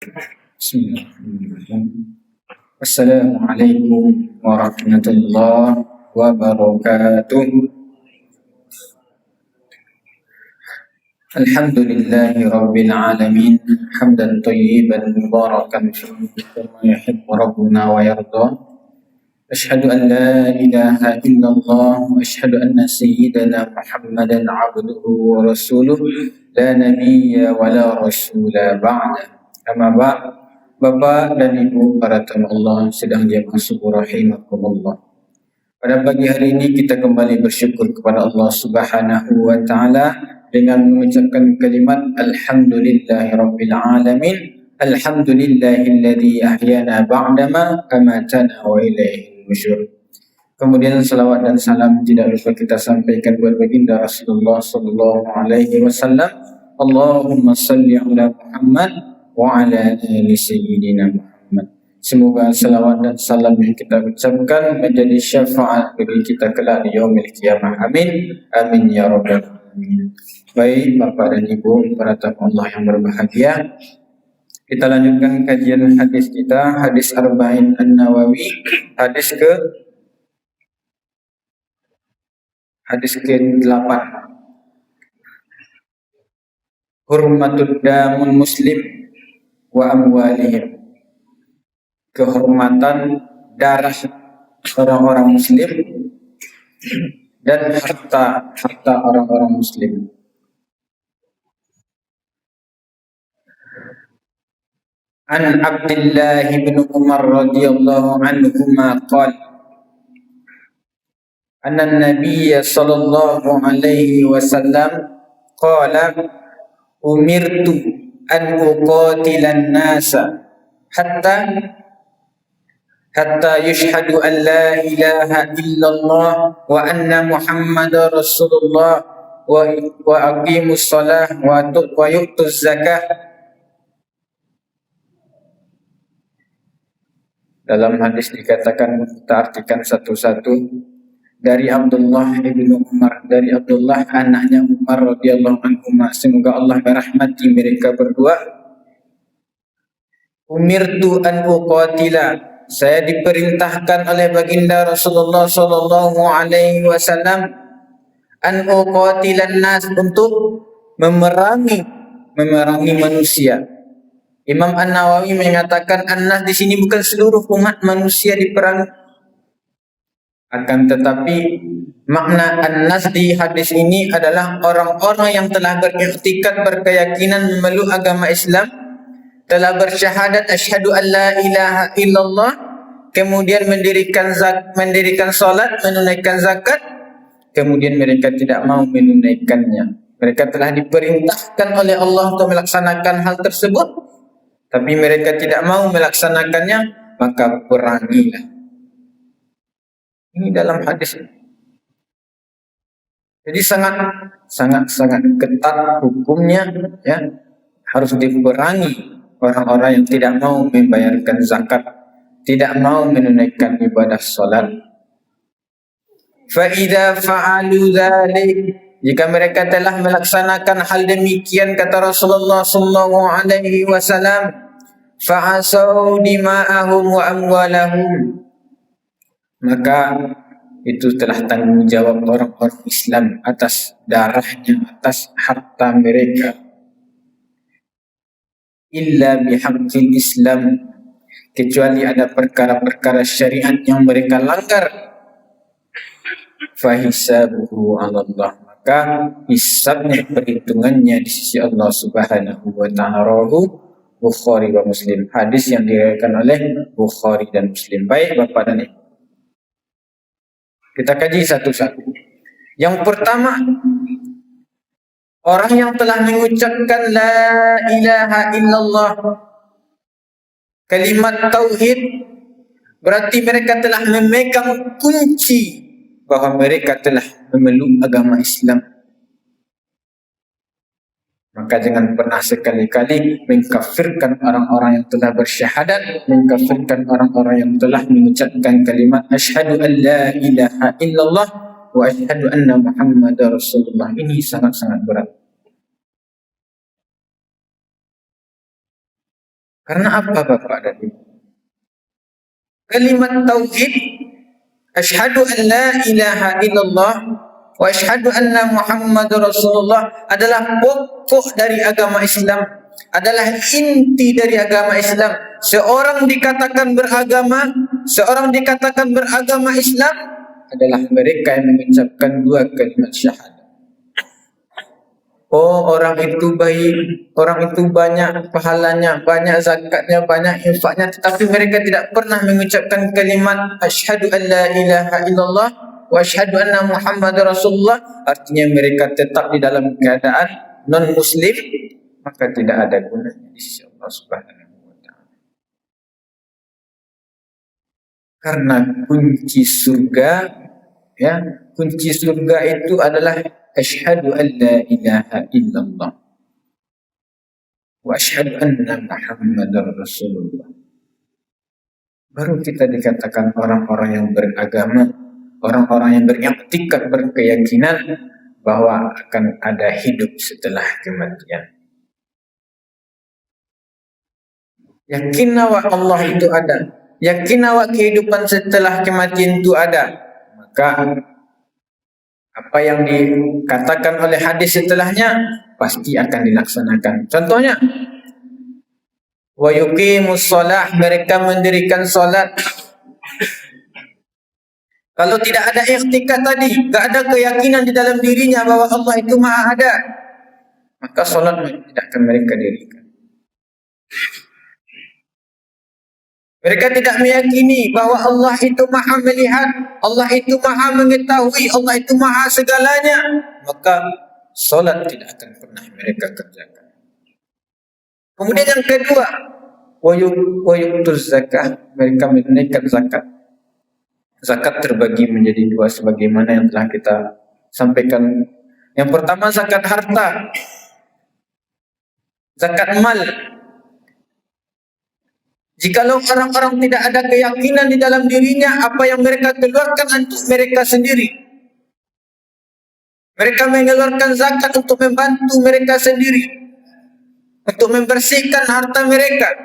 Bismillahirrahmanirrahim. Assalamualaikum warahmatullahi wabarakatuh. Alhamdulillahi rabbil alamin. Hamdan thayyiban mubarakan fihi kama yuhibbu rabbuna wa yarda. Asyhadu an la ilaha illallah wa asyhadu anna sayyidana Muhammadan abduhu wa rasuluh la nabiyya wa la rasula ba'da. Amma ba'd. Bapak dan Ibu para tamu Allah sedang dimaksud rahimakumullah. Pada pagi hari ini kita kembali bersyukur kepada Allah Subhanahu wa taala dengan mengucapkan kalimat alhamdulillahirabbil alamin. Alhamdulillahilladzi ahyana ba'dama amatana wa ilaihi nusyur. Kemudian salawat dan salam tidak lupa kita sampaikan buat baginda Rasulullah sallallahu alaihi wasallam. Allahumma shalli ala Muhammad wa ala ali sayyidina Muhammad. Semoga salawat dan salam yang kita ucapkan menjadi syafaat bagi kita kelak di yaumil qiyamah. Amin. Amin ya rabbal alamin. Baik Bapak dan Ibu para tamu Allah yang berbahagia, kita lanjutkan kajian hadis kita, hadis Arba'in An-Nawawi, hadis ke-8. Hurmatud damun muslim wa amwalihim. Kehormatan darah orang-orang muslim dan harta orang-orang muslim. An Abdullah bin Umar radhiyallahu anhuma qala anna an-nabiy sallallahu alaihi wasallam qala umirtu an uqatilan nasa hatta yushhadu an la ilaha illallah wa anna muhammadar rasulullah wa aqimus salah wa yu'tuz zakah. Dalam hadis dikatakan, kita artikan satu-satu. Dari Abdullah ibn Umar, dari Abdullah anaknya Umar radhiyallahu anhu, semoga Allah merahmati mereka berdua. Umirtu an uqatila, saya diperintahkan oleh baginda Rasulullah sallallahu alaihi wasallam an uqatilan nas, untuk memerangi manusia. Imam An-Nawawi mengatakan an-nas di sini bukan seluruh umat manusia diperangi. Akan tetapi makna an-nas di hadis ini adalah orang-orang yang telah beriktikad, berkeyakinan memeluk agama Islam, telah bersyahadat asyhadu an la ilaha illallah, kemudian mendirikan salat, menunaikan zakat, kemudian mereka tidak mau menunaikannya. Mereka telah diperintahkan oleh Allah untuk melaksanakan hal tersebut, tapi mereka tidak mau melaksanakannya, maka perangilah. Ini dalam hadis. Jadi sangat ketat hukumnya, ya. Harus diperangi orang-orang yang tidak mau membayarkan zakat, tidak mau menunaikan ibadah salat. Fa idza fa'alu dzalik, jika mereka telah melaksanakan hal demikian, kata Rasulullah sallallahu alaihi wasallam, fa'asau dima'ahum wa amwalahum, maka itu telah tanggung jawab orang-orang Islam atas darahnya, atas harta mereka. Illa bihaqqil Islam, kecuali ada perkara-perkara syariat yang mereka langgar. Fahisabuhu 'ala Allah, maka hisabnya, perhitungannya di sisi Allah Subhanahu wa taala. Rawahu Bukhari wa Muslim. Hadis yang diriwayatkan oleh Bukhari dan Muslim. Baik Bapak dan Ibu, kita kaji satu-satu. Yang pertama, orang yang telah mengucapkan la ilaha illallah, kalimat tauhid, berarti mereka telah memegang kunci bahwa mereka telah memeluk agama Islam. Maka jangan pernah sekali-kali mengkafirkan orang-orang yang telah bersyahadat, mengkafirkan orang-orang yang telah mengucapkan kalimat asyhadu an la ilaha illallah wa asyhadu anna Muhammadar Rasulullah. Ini sangat-sangat berat. Karena apa Bapak dan Ibu? Kalimat tauhid, asyhadu an la ilaha illallah wa asyhadu anna Muhammadar Rasulullah adalah pokok dari agama Islam, adalah inti dari agama Islam. Seorang dikatakan beragama Islam adalah mereka yang mengucapkan dua kalimat syahadat. Oh, orang itu baik, orang itu banyak pahalanya, banyak zakatnya, banyak infaknya, tetapi mereka tidak pernah mengucapkan kalimat asyhadu an la ilaha illallah wa asyhadu anna Muhammadar Rasulullah, artinya mereka tetap di dalam keadaan non muslim, maka tidak ada gunanya di sisi Allah Subhanahu wa taala. Karena kunci surga itu adalah asyhadu an la ilaha illallah wa asyhadu anna Muhammadar Rasulullah. Baru kita dikatakan orang-orang yang beragama, orang-orang yang beriktikad, berkeyakinan bahwa akan ada hidup setelah kematian. Yakin bahwa Allah itu ada, yakin bahwa kehidupan setelah kematian itu ada, maka apa yang dikatakan oleh hadis setelahnya pasti akan dilaksanakan. Contohnya, wa yuqimus shalah, mereka mendirikan salat. Kalau tidak ada i'tikad tadi, tidak ada keyakinan di dalam dirinya bahwa Allah itu Maha ada, maka salat tidak akan mereka dirikan. Mereka tidak meyakini bahwa Allah itu Maha melihat, Allah itu Maha mengetahui, Allah itu Maha segalanya, maka solat tidak akan pernah mereka kerjakan. Kemudian yang kedua, wa yu'tuz zakah, mereka menunaikan zakat. Zakat terbagi menjadi dua sebagaimana yang telah kita sampaikan. Yang pertama zakat harta, zakat mal. Jikalau orang-orang tidak ada keyakinan di dalam dirinya, apa yang mereka keluarkan untuk mereka sendiri. Mereka mengeluarkan zakat untuk membantu mereka sendiri, untuk membersihkan harta mereka.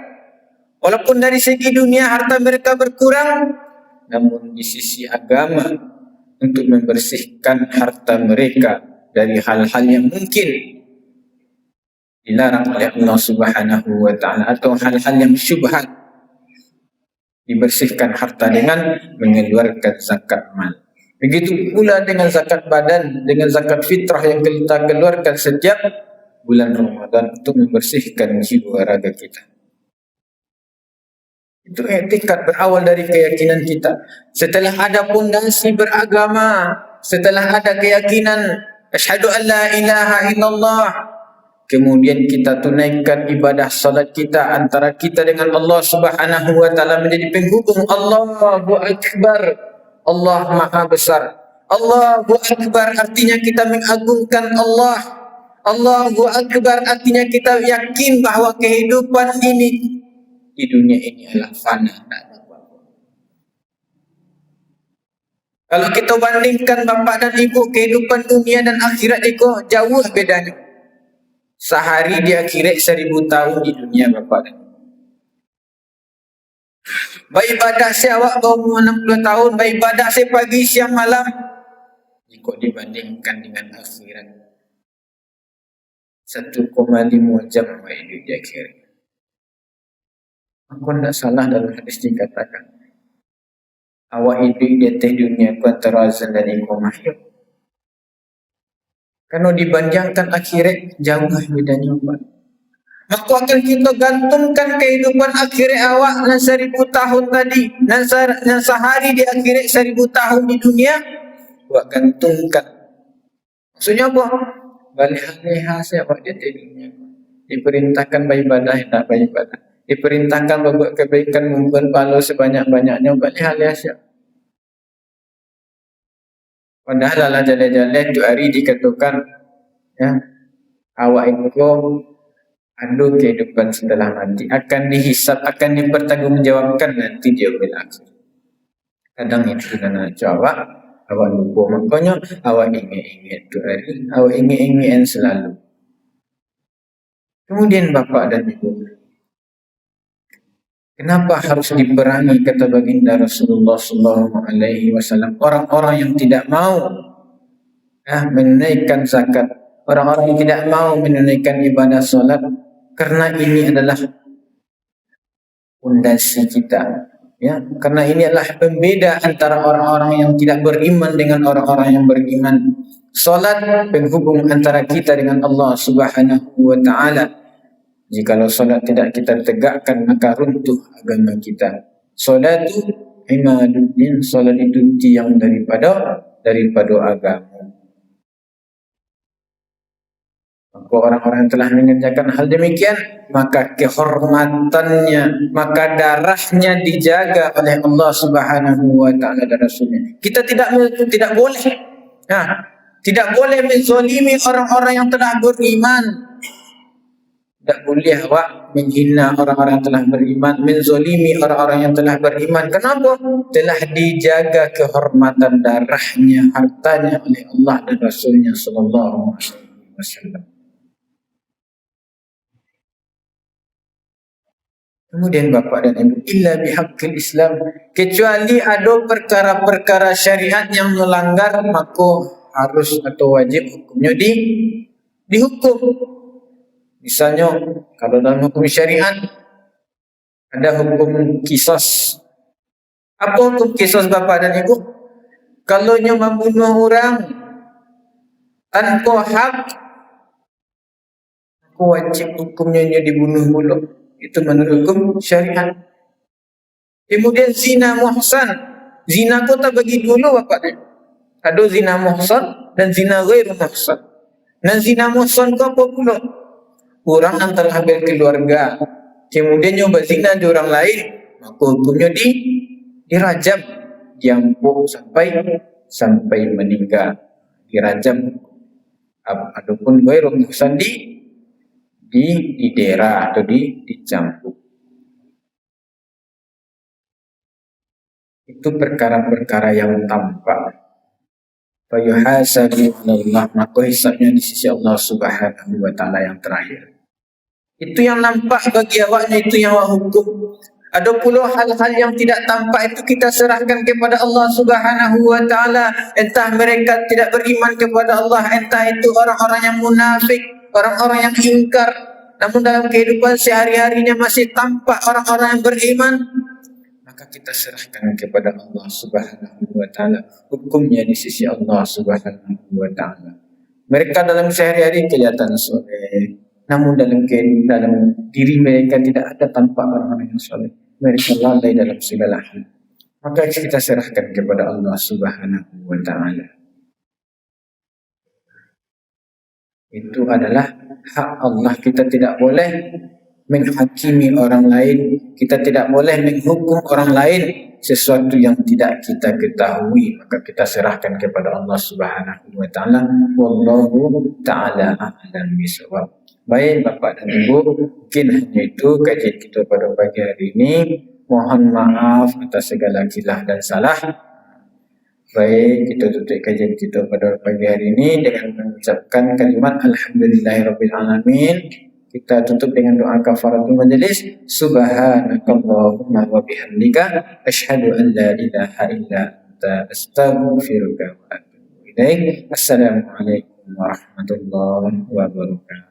Walaupun dari segi dunia harta mereka berkurang, namun di sisi agama untuk membersihkan harta mereka dari hal-hal yang mungkin dilarang oleh Allah Subhanahu wa taala atau hal-hal yang syubhat, dibersihkan harta dengan mengeluarkan zakat mal. Begitu pula dengan zakat badan, dengan zakat fitrah yang kita keluarkan setiap bulan Ramadan untuk membersihkan jiwa raga kita. Itu i'tikad berawal dari keyakinan kita. Setelah ada pondasi beragama, setelah ada keyakinan asyhadu an la ilaha illallah, kemudian kita tunaikan ibadah salat kita antara kita dengan Allah Subhanahu wa taala menjadi penghubung. Allahu Akbar, Allah Maha Besar. Allahu Akbar artinya kita mengagungkan Allah. Allahu Akbar artinya kita yakin bahwa kehidupan ini di dunia ini adalah fana, tak ada apa-apa. Kalau kita bandingkan Bapak dan Ibu, kehidupan dunia dan akhirat itu jauh bedanya. Sehari di akhirat 1000 tahun di dunia Bapak dan Ibu. Beribadah siawak baru 60 tahun, beribadah pagi siang malam. Jika dibandingkan dengan akhirat, 1,5 jam hidup di akhirat. Aku tidak salah dalam hadis dikatakan, awak hidup di atas dunia ku antara azan dan iqamah. Kalau dibandingkan akhirat jauh bedanya Pak. Maka akan kita gantungkan kehidupan akhirat awak dan 1000 tahun tadi, dan sehari di akhirat 1000 tahun di dunia, awak gantungkan. Maksudnya apa? Balik-balik siapa di atas dunia. Diperintahkan beribadah, tak beribadah. Diperintahkan berbuat kebaikan, mengumpulkan pahala sebanyak-banyaknya, balik-balik siapa. Padahal Allah Jalla itu hari dikatakan, ya, awak itu ada kehidupan setelah mati, akan dihisap, akan dipertanggungjawabkan nanti di yaumil akhir. Kadang itu karena awak lupa, makanya awak ingat-ingat tu hari, awak ingat-ingat selalu. Kemudian Bapak dan Ibu, Kenapa harus diperangi, kata baginda Rasulullah sallallahu alaihi wasallam, orang-orang yang tidak mau menunaikan zakat, orang-orang yang tidak mau menunaikan ibadah salat, karena ini adalah fondasi kita. Ya, karena ini adalah pembeda antara orang-orang yang tidak beriman dengan orang-orang yang beriman. Salat penghubung antara kita dengan Allah Subhanahu wa taala. Jikalau salat tidak kita tegakkan, maka runtuh agama kita. Salat itu imaduddin, salat itu tiang daripada agama. Maka orang-orang yang telah mengerjakan hal demikian, maka kehormatannya, maka darahnya dijaga oleh Allah Subhanahu wa taala dan Rasulnya. Kita tidak boleh tidak boleh menzalimi orang-orang yang telah beriman. Tidak boleh awak menghina orang-orang yang telah beriman, menzalimi orang-orang yang telah beriman. Kenapa? Telah dijaga kehormatan darahnya, hartanya oleh Allah dan Rasulnya sallallahu alaihi wasallam. Kemudian Bapak dan Ibu, illa bihaqqil Islam, kecuali ada perkara-perkara syariat yang melanggar, maka harus atau wajib hukumnya dihukum. Misalnya kalau dalam hukum syariat ada hukum qisas. Apa hukum qisas Bapak dan Ibu? Kalau nyo membunuh orang tanpa hak, wajib hukumnya dibunuh dulu. Itu menurut hukum syariat. Kemudian zina muhsan. Zina ko tak bagi dulu Bapak. Ada zina muhsan dan zina ghair muhsan. Dan zina muhsan ko apa pula? Orang yang telah berkeluarga, kemudian nyoba zina di orang lain, maka hukumnya dirajam, diampuk sampai meninggal, dirajam. Adapun ghair muhsan didera atau dicambuk. Itu perkara-perkara yang tampak. Fayuhasabu 'alallah, maka hisabnya di sisi Allah Subhanahu wa taala yang terakhir. Itu yang nampak bagi awaknya, itu yang awak hukum. Ada pula hal-hal yang tidak tampak, itu kita serahkan kepada Allah Subhanahu wa taala. Entah mereka tidak beriman kepada Allah, entah itu orang-orang yang munafik, orang-orang yang ingkar, namun dalam kehidupan sehari-harinya masih tampak orang-orang yang beriman, maka kita serahkan kepada Allah Subhanahu wa taala. Hukumnya di sisi Allah Subhanahu wa taala. Mereka dalam sehari-hari kelihatan soleh, namun dalam diri mereka tidak ada tampak orang-orang yang soleh. Mereka lalai dalam segala hal. Maka kita serahkan kepada Allah Subhanahu wa taala. Itu adalah hak Allah. Kita tidak boleh menghakimi orang lain, kita tidak boleh menghukum orang lain sesuatu yang tidak kita ketahui, maka kita serahkan kepada Allah Subhanahu wa taala. Wallahu taala a'lam bishawab. Baik Bapak dan Ibu, mungkin hanya itu kajian kita pada pagi hari ini. Mohon maaf atas segala khilaf dan salah. Baik, kita tutup kajian kita pada pagi hari ini dengan mengucapkan kalimat alhamdulillahirabbil alamin. Kita tutup dengan doa kafaratul majelis. Subhanakallahumma wa bihamdika asyhadu an la ilaha illa anta astaghfiruka wa atubu ilaik. Assalamualaikum warahmatullahi wabarakatuh.